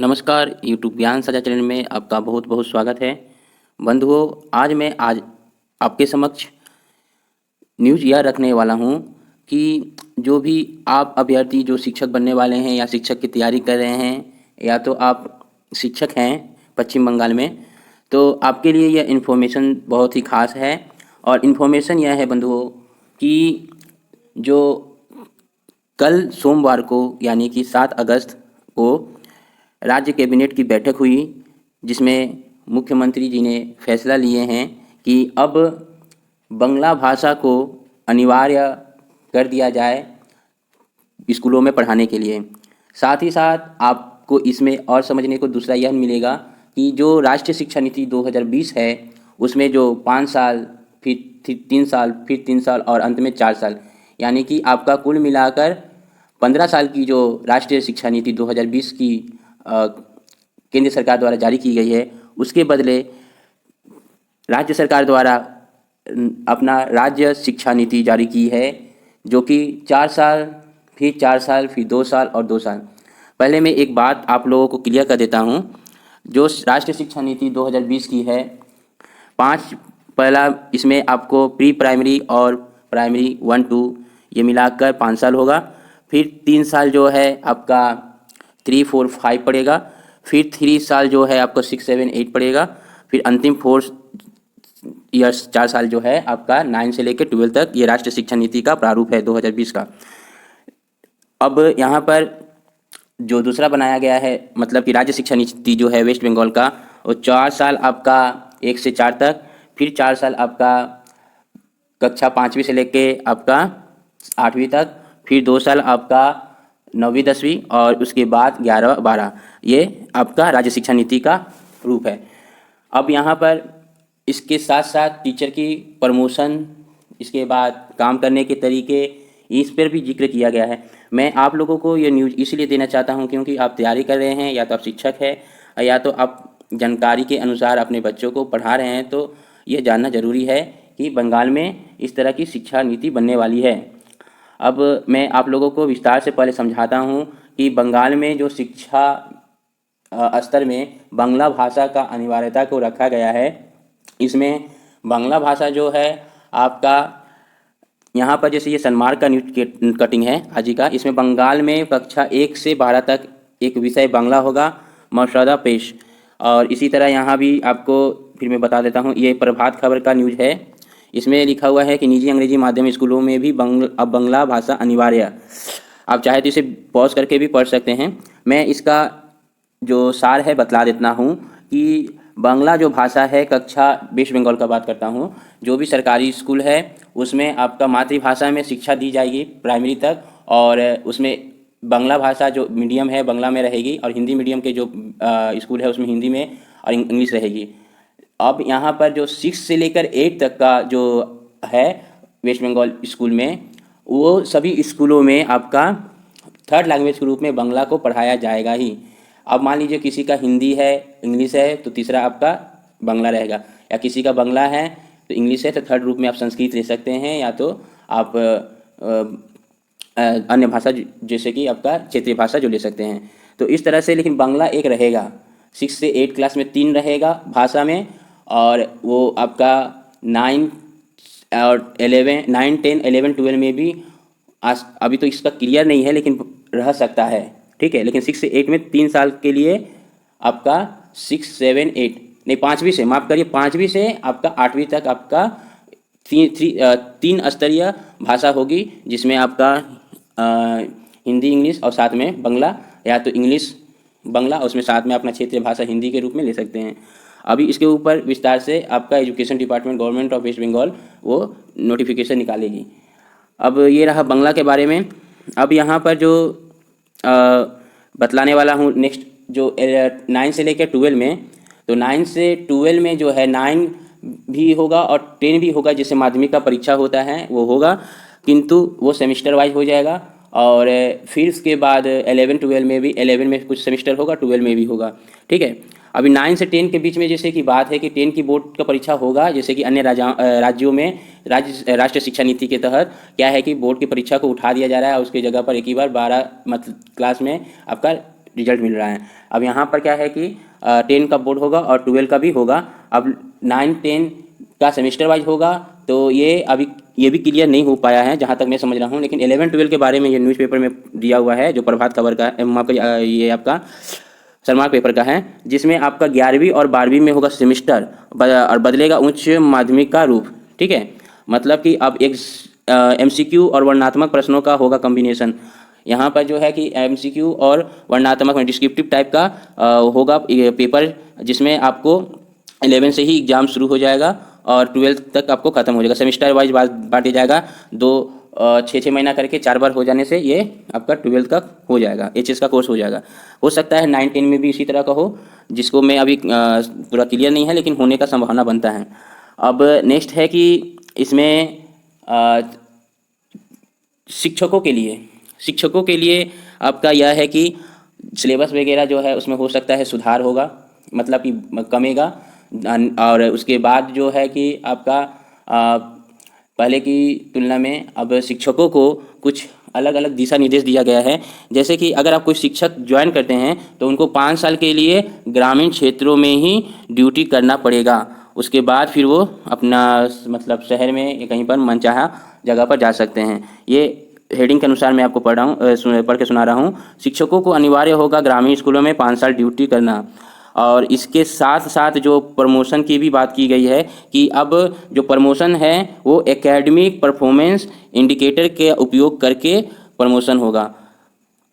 नमस्कार, यूट्यूब ज्ञान साझा चैनल में आपका बहुत बहुत स्वागत है। बंधुओं, आज आपके समक्ष न्यूज़ यह रखने वाला हूँ कि जो भी आप अभ्यर्थी जो शिक्षक बनने वाले हैं या शिक्षक की तैयारी कर रहे हैं या तो आप शिक्षक हैं पश्चिम बंगाल में, तो आपके लिए यह इन्फॉर्मेशन बहुत ही खास है। और इन्फॉर्मेशन यह है बंधुओं कि जो कल सोमवार को यानी कि 7 अगस्त को राज्य कैबिनेट की बैठक हुई, जिसमें मुख्यमंत्री जी ने फैसला लिए हैं कि अब बंगला भाषा को अनिवार्य कर दिया जाए स्कूलों में पढ़ाने के लिए। साथ ही साथ आपको इसमें और समझने को दूसरा यह मिलेगा कि जो राष्ट्रीय शिक्षा नीति 2020 है, उसमें जो 5 साल फिर 3 साल फिर 3 साल और अंत में 4 साल, यानी कि आपका कुल मिलाकर 15 साल की जो राष्ट्रीय शिक्षा नीति 2020 की केंद्र सरकार द्वारा जारी की गई है, उसके बदले राज्य सरकार द्वारा अपना राज्य शिक्षा नीति जारी की है, जो कि 4 साल फिर 4 साल फिर 2 साल और 2 साल। पहले मैं एक बात आप लोगों को क्लियर कर देता हूँ। जो राष्ट्रीय शिक्षा नीति 2020 की है, पहला इसमें आपको प्री प्राइमरी और प्राइमरी 1-2 ये मिलाकर 5 साल होगा। फिर 3 साल जो है आपका 3, 4, 5 पड़ेगा। फिर 3 साल जो है आपको 6, 7, 8 पड़ेगा। फिर अंतिम 4 ईयर्स 4 साल जो है आपका 9 से लेकर 12 तक। ये राष्ट्रीय शिक्षा नीति का प्रारूप है 2020 का। अब यहाँ पर जो दूसरा बनाया गया है, मतलब कि राज्य शिक्षा नीति जो है वेस्ट बंगाल का, वो 4 साल आपका 1 से 4 तक, फिर 4 साल आपका कक्षा 5वीं से लेके आपका 8वीं तक, फिर 2 साल आपका 9वीं 10वीं और उसके बाद 11 12। ये आपका राज्य शिक्षा नीति का रूप है। अब यहाँ पर इसके साथ साथ टीचर की प्रमोशन, इसके बाद काम करने के तरीके, इस पर भी जिक्र किया गया है। मैं आप लोगों को ये न्यूज़ इसलिए देना चाहता हूँ क्योंकि आप तैयारी कर रहे हैं, या तो आप शिक्षक हैं या तो आप जानकारी के अनुसार अपने बच्चों को पढ़ा रहे हैं, तो ये जानना ज़रूरी है कि बंगाल में इस तरह की शिक्षा नीति बनने वाली है। अब मैं आप लोगों को विस्तार से पहले समझाता हूँ कि बंगाल में जो शिक्षा स्तर में बांग्ला भाषा का अनिवार्यता को रखा गया है। इसमें बांग्ला भाषा जो है आपका यहाँ पर, जैसे ये सनमार्क का न्यूज कटिंग है आज ही का, इसमें बंगाल में कक्षा 1 से 12 तक एक विषय बांग्ला होगा, मसौदा पेश। और इसी तरह यहाँ भी आपको फिर मैं बता देता हूँ, ये प्रभात खबर का न्यूज़ है। इसमें लिखा हुआ है कि निजी अंग्रेजी माध्यम स्कूलों में भी अब बांग्ला भाषा अनिवार्य। आप चाहे तो इसे पॉज करके भी पढ़ सकते हैं। मैं इसका जो सार है बतला देता हूँ कि बांग्ला जो भाषा है, कक्षा वेस्ट बंगाल का बात करता हूँ, जो भी सरकारी स्कूल है उसमें आपका मातृभाषा में शिक्षा दी जाएगी प्राइमरी तक, और उसमें बांग्ला भाषा जो मीडियम है बांग्ला में रहेगी, और हिंदी मीडियम के जो स्कूल है उसमें हिंदी में और इंग्लिश रहेगी। अब यहाँ पर जो 6 से लेकर 8 तक का जो है वेस्ट बंगाल स्कूल में, वो सभी स्कूलों में आपका थर्ड लैंग्वेज के रूप में बांग्ला को पढ़ाया जाएगा ही। अब मान लीजिए किसी का हिंदी है, इंग्लिश है, तो तीसरा आपका बांग्ला रहेगा, या किसी का बांग्ला है तो इंग्लिश है, तो थर्ड रूप में आप संस्कृत ले सकते हैं, या तो आप अन्य भाषा जैसे कि आपका क्षेत्रीय भाषा जो ले सकते हैं। तो इस तरह से, लेकिन बांग्ला एक रहेगा। 6 से 8 क्लास में 3 रहेगा भाषा में, और वो आपका 9 और 11 9, 10, 11, 12 में भी अभी तो इसका क्लियर नहीं है लेकिन रह सकता है, ठीक है। लेकिन 6 से 8 में 3 साल के लिए आपका 6, 7, 8 नहीं, 5वीं से, माफ़ करिए, 5वीं से आपका 8वीं तक आपका 3 स्तरीय भाषा होगी, जिसमें आपका हिंदी इंग्लिश और साथ में बांग्ला, या तो इंग्लिश बांग्ला और उसमें साथ में अपना क्षेत्रीय भाषा हिंदी के रूप में ले सकते हैं। अभी इसके ऊपर विस्तार से आपका education department government of West Bengal वो नोटिफिकेशन निकालेगी। अब ये रहा बांग्ला के बारे में। अब यहाँ पर जो बतलाने वाला हूँ नेक्स्ट, जो 9 से लेकर 12 में, तो 9 से 12 में जो है 9 भी होगा और 10 भी होगा, जैसे माध्यमिक का परीक्षा होता है वो होगा, किंतु वो सेमिस्टर वाइज हो जाएगा। और फिर उसके बाद 11, 12 में भी, 11 में कुछ सेमिस्टर होगा, 12 में भी होगा, ठीक है। अभी 9 से 10 के बीच में जैसे कि बात है कि 10 की बोर्ड का परीक्षा होगा, जैसे कि अन्य राज्यों में राष्ट्रीय शिक्षा नीति के तहत क्या है कि बोर्ड की परीक्षा को उठा दिया जा रहा है, उसकी जगह पर एक ही बार 12 मतलब क्लास में आपका रिजल्ट मिल रहा है। अब यहाँ पर क्या है कि 10 का बोर्ड होगा और 12 का भी होगा। अब 9-10 का सेमेस्टर वाइज होगा, तो ये भी क्लियर नहीं हो पाया है जहाँ तक मैं समझ रहा हूँ। लेकिन 11-12 के बारे में ये न्यूज़पेपर में दिया हुआ है, जो प्रभात खबर का आपका ये आपका शर्मा पेपर का है, जिसमें आपका 11वीं और 12वीं में होगा सेमेस्टर और बदलेगा उच्च माध्यमिक का रूप। ठीक है, मतलब कि अब एक MCQ और वर्णनात्मक प्रश्नों का होगा कॉम्बिनेशन। यहाँ पर जो है कि MCQ और वर्णनात्मक में डिस्क्रिप्टिव टाइप का होगा पेपर, जिसमें आपको 11 से ही एग्ज़ाम शुरू हो जाएगा और 12 तक आपको ख़त्म हो जाएगा। सेमेस्टर वाइज बांट दिया जाएगा, 6 महीना करके 4 बार हो जाने से ये आपका 12 का हो जाएगा, HS का कोर्स हो जाएगा। हो सकता है 9-10 में भी इसी तरह का हो, जिसको मैं अभी पूरा क्लियर नहीं है, लेकिन होने का संभावना बनता है। अब नेक्स्ट है कि इसमें शिक्षकों के लिए आपका यह है कि सिलेबस वगैरह जो है उसमें हो सकता है सुधार होगा, मतलब कि कमेगा। और उसके बाद जो है कि आपका पहले की तुलना में अब शिक्षकों को कुछ अलग अलग दिशा निर्देश दिया गया है। जैसे कि अगर आप कोई शिक्षक ज्वाइन करते हैं तो उनको 5 साल के लिए ग्रामीण क्षेत्रों में ही ड्यूटी करना पड़ेगा। उसके बाद फिर वो अपना मतलब शहर में कहीं पर मनचाहा जगह पर जा सकते हैं। ये हेडिंग के अनुसार मैं आपको पढ़ के सुना रहा हूँ। शिक्षकों को अनिवार्य होगा ग्रामीण स्कूलों में 5 साल ड्यूटी करना। और इसके साथ साथ जो प्रमोशन की भी बात की गई है कि अब जो प्रमोशन है वो एकेडमिक परफॉर्मेंस इंडिकेटर के उपयोग करके प्रमोशन होगा।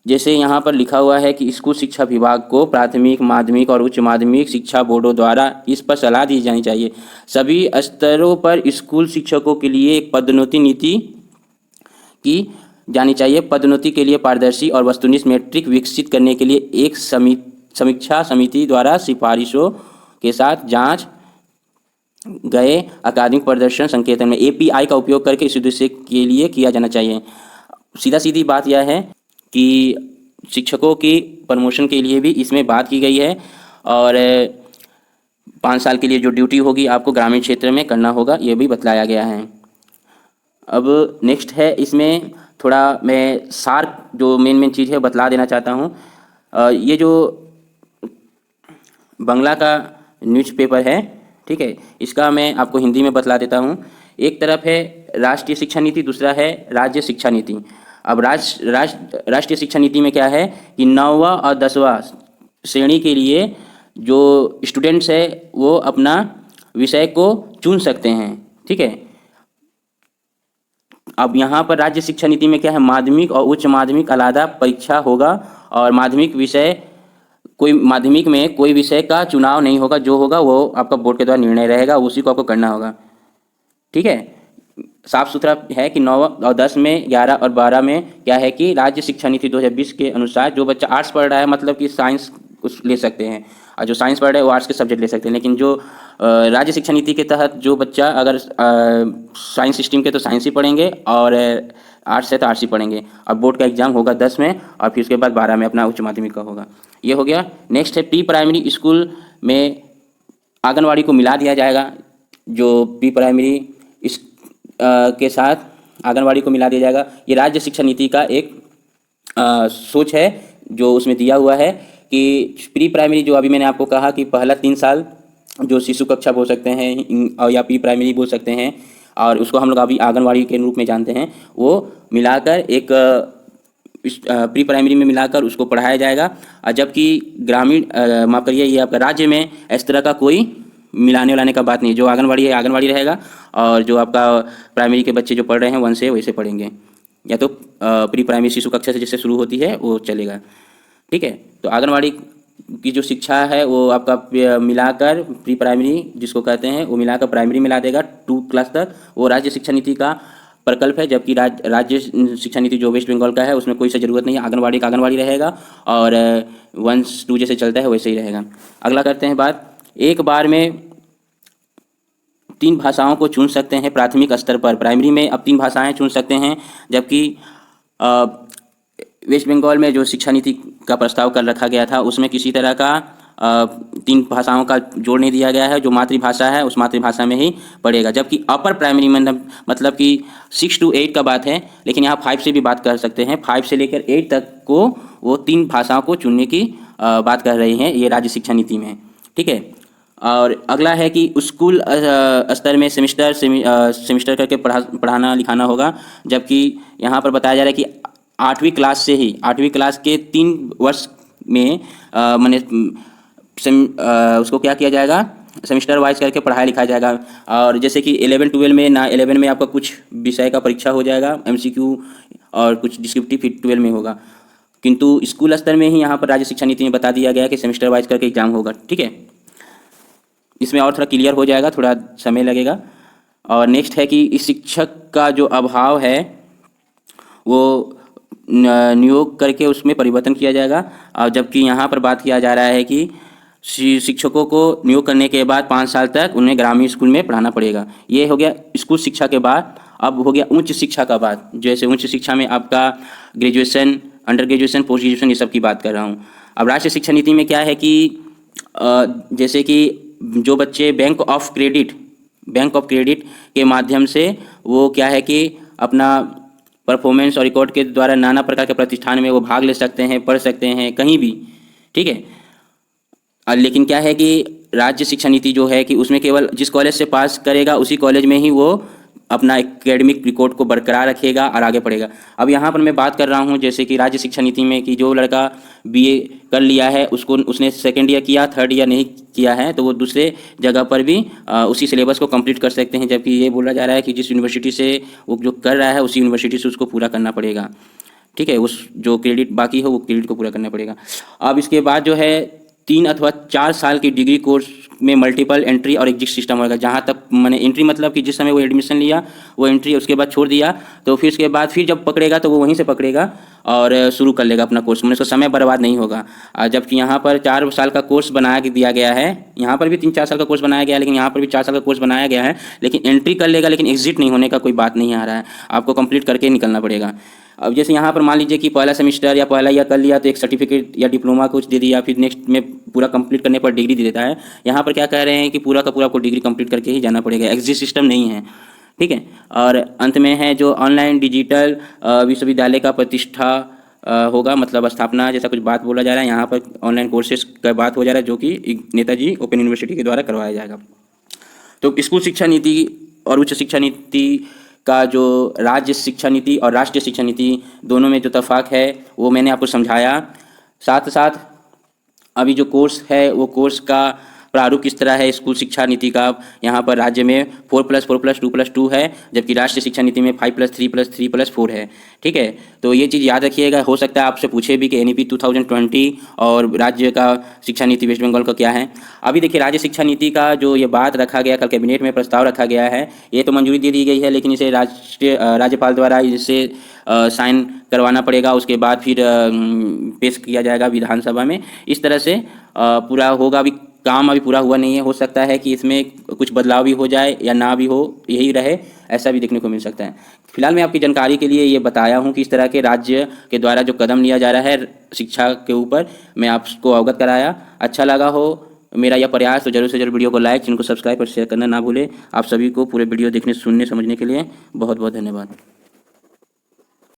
जैसे यहाँ पर लिखा हुआ है कि स्कूल शिक्षा विभाग को प्राथमिक, माध्यमिक और उच्च माध्यमिक शिक्षा बोर्डों द्वारा इस पर सलाह दी जानी चाहिए। सभी स्तरों पर स्कूल शिक्षकों के लिए एक पदोन्नति नीति की जानी चाहिए। पदोन्नति के लिए पारदर्शी और वस्तुनिष्ठ मैट्रिक विकसित करने के लिए एक समीक्षा समिति द्वारा सिफारिशों के साथ जांच गए अकादमिक प्रदर्शन संकेतन में API का उपयोग करके इस उद्देश्य के लिए किया जाना चाहिए। सीधी बात यह है कि शिक्षकों की प्रमोशन के लिए भी इसमें बात की गई है और 5 साल के लिए जो ड्यूटी होगी आपको ग्रामीण क्षेत्र में करना होगा, ये भी बतलाया गया है। अब नेक्स्ट है, इसमें थोड़ा मैं सार जो मेन चीज़ है बतला देना चाहता हूँ। ये जो बंगला का न्यूज़पेपर है, ठीक है, इसका मैं आपको हिंदी में बतला देता हूँ। एक तरफ है राष्ट्रीय शिक्षा नीति, दूसरा है राज्य शिक्षा नीति। अब राष्ट्रीय शिक्षा नीति में क्या है कि 9वां और 10वां श्रेणी के लिए जो स्टूडेंट्स है वो अपना विषय को चुन सकते हैं। ठीक है, अब यहाँ पर राज्य शिक्षा नीति में क्या है, माध्यमिक और उच्च माध्यमिक अलग परीक्षा होगा और माध्यमिक में कोई विषय का चुनाव नहीं होगा। जो होगा वो आपका बोर्ड के द्वारा निर्णय रहेगा, उसी को आपको करना होगा। ठीक है, साफ सुथरा है कि 9 और 10 में, 11 और 12 में क्या है कि राज्य शिक्षा नीति 2020 के अनुसार जो बच्चा आर्ट्स पढ़ रहा है मतलब कि साइंस ले सकते हैं, और जो साइंस पढ़ रहे हैं वो आर्ट्स के सब्जेक्ट ले सकते हैं। लेकिन जो राज्य शिक्षा नीति के तहत जो बच्चा अगर साइंस स्ट्रीम के तो साइंस ही पढ़ेंगे और आर्ट्स है तो आर्ट्स ही पढ़ेंगे। और बोर्ड का एग्जाम होगा 10 में और फिर उसके बाद 12 में अपना उच्च माध्यमिक का होगा। ये हो गया। नेक्स्ट है प्री प्राइमरी स्कूल में आंगनवाड़ी को मिला दिया जाएगा। जो प्री प्राइमरी के साथ आंगनवाड़ी को मिला दिया जाएगा। ये राज्य शिक्षा नीति का एक सोच है जो उसमें दिया हुआ है कि प्री प्राइमरी जो अभी मैंने आपको कहा कि पहला 3 साल जो शिशु कक्षा बोल सकते हैं या प्री प्राइमरी बोल सकते हैं, और उसको हम लोग अभी आंगनवाड़ी के रूप में जानते हैं, वो मिलाकर एक प्री प्राइमरी में मिलाकर उसको पढ़ाया जाएगा। और जबकि ग्रामीण माफ करिए, ये आपका राज्य में इस तरह का कोई मिलाने वालाने का बात नहीं। जो आंगनवाड़ी है आंगनवाड़ी रहेगा और जो आपका प्राइमरी के बच्चे जो पढ़ रहे हैं 1 से वैसे पढ़ेंगे, या तो प्री प्राइमरी शिशु कक्षा से जिससे शुरू होती है वो चलेगा। ठीक है, तो आंगनवाड़ी की जो शिक्षा है वो आपका मिलाकर प्री प्राइमरी जिसको कहते हैं वो मिलाकर प्राइमरी मिला देगा 2 क्लास तक। वो राज्य शिक्षा नीति का प्रकल्प है, जबकि राज्य शिक्षा नीति जो वेस्ट बंगाल का है उसमें कोई सा जरूरत नहीं है। आंगनवाड़ी का आंगनवाड़ी रहेगा और 1-2 जैसे चलता है वैसे ही रहेगा। अगला करते हैं बात, एक बार में 3 भाषाओं को चुन सकते हैं प्राथमिक स्तर पर। प्राइमरी में अब 3 भाषाएं चुन सकते हैं, जबकि वेस्ट बंगाल में जो शिक्षा नीति का प्रस्ताव कर रखा गया था उसमें किसी तरह का तीन भाषाओं का जोड़ नहीं दिया गया है। जो मातृभाषा है उस मातृभाषा में ही पढ़ेगा। जबकि अपर प्राइमरी मतलब कि 6 to 8 का बात है, लेकिन यहाँ 5 से भी बात कर सकते हैं। 5 से लेकर 8 तक को वो 3 भाषाओं को चुनने की बात कर रही हैं ये राज्य शिक्षा नीति में। ठीक है। और अगला है कि स्कूल स्तर में सेमिस्टर करके पढ़ाना लिखाना होगा। जबकि यहाँ पर बताया जा रहा है कि 8वीं क्लास से ही 8वीं क्लास के 3 वर्ष में मैंने उसको क्या किया जाएगा, सेमिस्टर वाइज करके पढ़ाया लिखाया जाएगा। और जैसे कि 11-12 में ना 11 में आपका कुछ विषय का परीक्षा हो जाएगा MCQ और कुछ डिस्क्रिप्टिव, फिर 12 में होगा। किंतु स्कूल स्तर में ही यहाँ पर राज्य शिक्षा नीति में बता दिया गया कि सेमिस्टर वाइज करके एग्जाम होगा। ठीक है, इसमें और थोड़ा क्लियर हो जाएगा, थोड़ा समय लगेगा। और नेक्स्ट है कि इस शिक्षक का जो अभाव है वो नियोग करके उसमें परिवर्तन किया जाएगा। और जबकि यहाँ पर बात किया जा रहा है कि शिक्षकों को नियोग करने के बाद 5 साल तक उन्हें ग्रामीण स्कूल में पढ़ाना पड़ेगा। ये हो गया स्कूल शिक्षा के बाद। अब हो गया उच्च शिक्षा का बात। जैसे उच्च शिक्षा में आपका graduation, under graduation, post graduation, ये सब की बात कर रहा हूँ। अब राष्ट्रीय शिक्षा नीति में क्या है कि जैसे कि जो बच्चे बैंक ऑफ क्रेडिट के माध्यम से वो क्या है कि अपना परफॉर्मेंस और रिकॉर्ड के द्वारा नाना प्रकार के प्रतिष्ठान में वो भाग ले सकते हैं, पढ़ सकते हैं कहीं भी। ठीक है। लेकिन क्या है कि राज्य शिक्षा नीति जो है कि उसमें केवल जिस कॉलेज से पास करेगा उसी कॉलेज में ही वो अपना एकेडमिक रिकॉर्ड को बरकरार रखेगा और आगे पढ़ेगा। अब यहाँ पर मैं बात कर रहा हूँ जैसे कि राज्य शिक्षा नीति में कि जो लड़का BA कर लिया है उसने सेकेंड ईयर किया, थर्ड ईयर नहीं किया है, तो वो दूसरे जगह पर भी उसी सिलेबस को कंप्लीट कर सकते हैं। जबकि ये बोला जा रहा है कि जिस यूनिवर्सिटी से वो जो कर रहा है उसी यूनिवर्सिटी से उसको पूरा करना पड़ेगा। ठीक है, उस जो क्रेडिट बाकी हो वो क्रेडिट को पूरा करना पड़ेगा। अब इसके बाद जो है 3 अथवा 4 साल की डिग्री कोर्स में मल्टीपल एंट्री और एग्जिट सिस्टम होगा। जहाँ तक मैंने एंट्री मतलब कि जिस समय वो एडमिशन लिया वो एंट्री, उसके बाद छोड़ दिया, तो फिर उसके बाद फिर जब पकड़ेगा तो वो वहीं से पकड़ेगा और शुरू कर लेगा अपना कोर्स। मैंने उसका समय बर्बाद नहीं होगा। जबकि यहाँ पर 4 साल का कोर्स बनाया दिया गया है। यहाँ पर भी 3-4 साल का कोर्स बनाया गया है, लेकिन यहाँ पर भी 4 साल का कोर्स बनाया गया है। लेकिन एंट्री कर लेगा, लेकिन एग्जिट नहीं होने का कोई बात नहीं आ रहा है। आपको कंप्लीट करके निकलना पड़ेगा। अब जैसे यहाँ पर मान लीजिए कि पहला सेमेस्टर या पहला ईयर कर लिया तो एक सर्टिफिकेट या डिप्लोमा कुछ दे दिया, फिर नेक्स्ट में पूरा कंप्लीट करने पर डिग्री दे देता है। यहाँ पर क्या कह रहे हैं कि पूरा का पूरा आपको डिग्री कंप्लीट करके ही जाना पड़ेगा, एग्जिट सिस्टम नहीं है। ठीक है। और अंत में है जो ऑनलाइन डिजिटल विश्वविद्यालय का प्रतिष्ठा होगा, मतलब स्थापना जैसा कुछ बात बोला जा रहा है। यहाँ पर ऑनलाइन कोर्सेज का बात हो जा रहा है जो कि नेताजी ओपन यूनिवर्सिटी के द्वारा करवाया जाएगा। तो स्कूल शिक्षा नीति और उच्च शिक्षा नीति का जो राज्य शिक्षा नीति और राष्ट्रीय शिक्षा नीति दोनों में जो तफाक है वो मैंने आपको समझाया। साथ साथ अभी जो कोर्स है वो कोर्स का प्रारूप किस तरह है स्कूल शिक्षा नीति का। यहाँ पर राज्य में 4+4+2+2 है, जबकि राष्ट्रीय शिक्षा नीति में 5+3+3+4 है। ठीक है, तो ये चीज़ याद रखिएगा। हो सकता है आपसे पूछे भी कि NEP 2020 और राज्य का शिक्षा नीति वेस्ट बंगाल का क्या है। अभी देखिए राज्य शिक्षा नीति का जो ये बात रखा गया, कल कैबिनेट में प्रस्ताव रखा गया है, ये तो मंजूरी दे दी गई है, लेकिन इसे राज्यपाल द्वारा इसे साइन करवाना पड़ेगा। उसके बाद फिर पेश किया जाएगा विधानसभा में। इस तरह से पूरा होगा। अभी काम अभी पूरा हुआ नहीं है। हो सकता है कि इसमें कुछ बदलाव भी हो जाए या ना भी हो, यही रहे, ऐसा भी देखने को मिल सकता है। फिलहाल मैं आपकी जानकारी के लिए ये बताया हूँ कि इस तरह के राज्य के द्वारा जो कदम लिया जा रहा है शिक्षा के ऊपर, मैं आपको अवगत कराया। अच्छा लगा हो मेरा यह प्रयास तो जरूर से जरूर वीडियो को लाइक, चैनल को सब्सक्राइब और शेयर करना ना भूलें। आप सभी को पूरे वीडियो देखने, सुनने, समझने के लिए बहुत बहुत धन्यवाद।